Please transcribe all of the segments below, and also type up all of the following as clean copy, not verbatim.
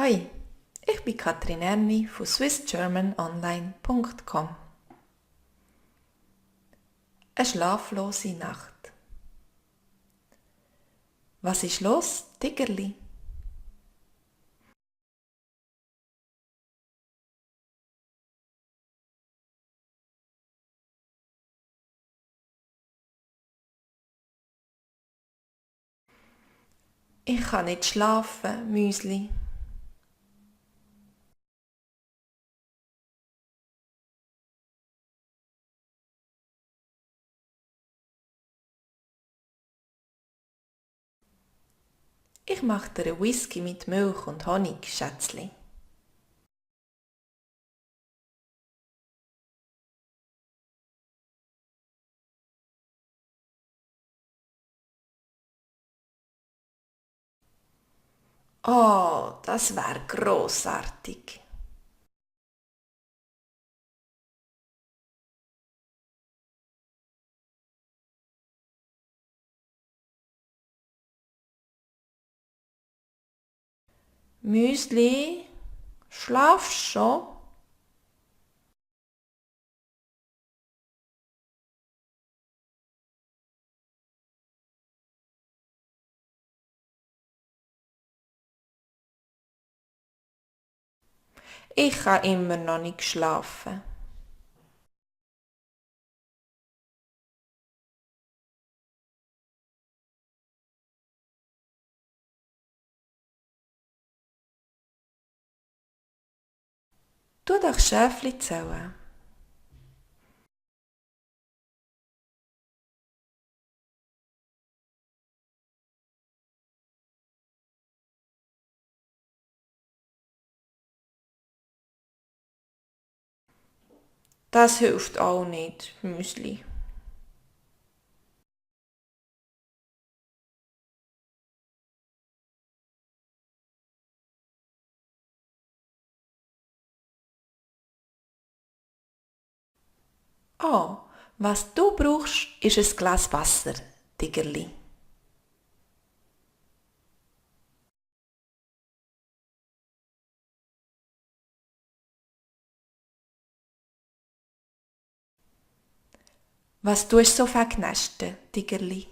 Hi, ich bin Katrin Erni von swissgermanonline.com. Eine schlaflose Nacht. Was ist los, Tigerli? Ich kann nicht schlafen, Müsli. Ich mache dir einen Whisky mit Milch und Honig, Schätzli. Oh, das wär grossartig. Müsli, schlafst schon? Ich kann immer noch nicht schlafen. Tu doch Schäfli zählen. Das hilft auch nicht, Müsli. Oh, was du brauchst, ist ein Glas Wasser, Tigerli. Was tust du so verknesten, Tigerli?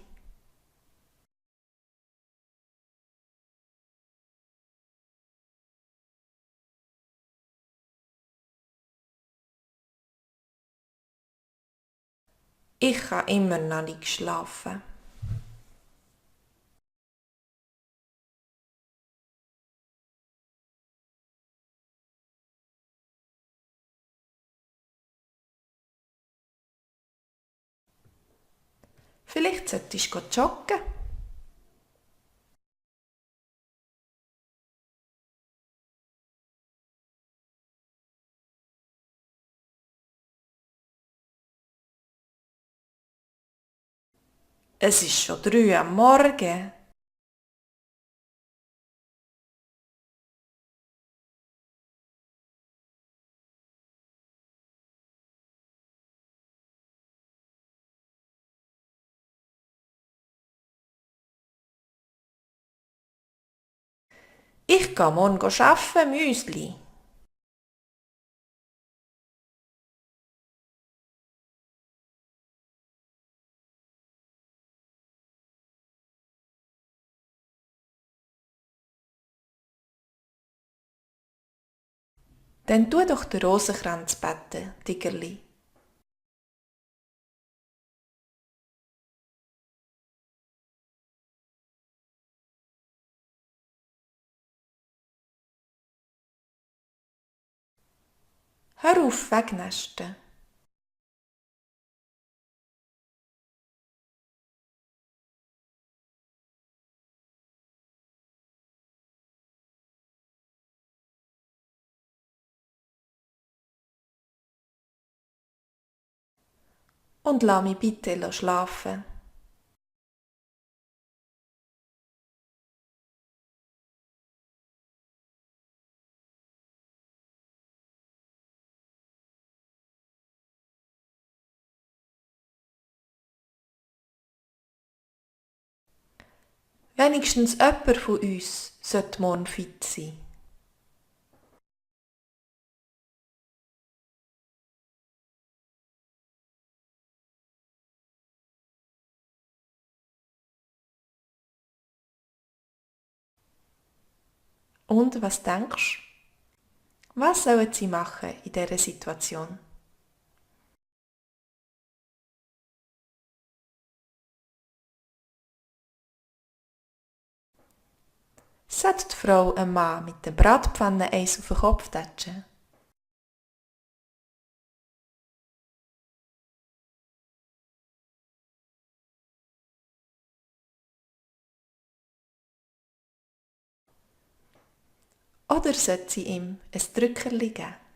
Ich kann immer noch nicht schlafen. Vielleicht solltest du joggen. Es ist schon 3 am Morgen. Ich gehe morgen arbeiten, Müsli. Dann tu doch den Rosenkranz betten, Tigerli. Hör auf, wegnästen. Und lass mich bitte schlafen. Wenigstens jemand von uns sollte morgen fit sein. Und was denkst du? Was sollen sie machen in dieser Situation? Sollte die Frau einem Mann mit der Bratpfanne eins auf den Kopf tätschen? Oder sollte sie ihm ein Drückerli geben?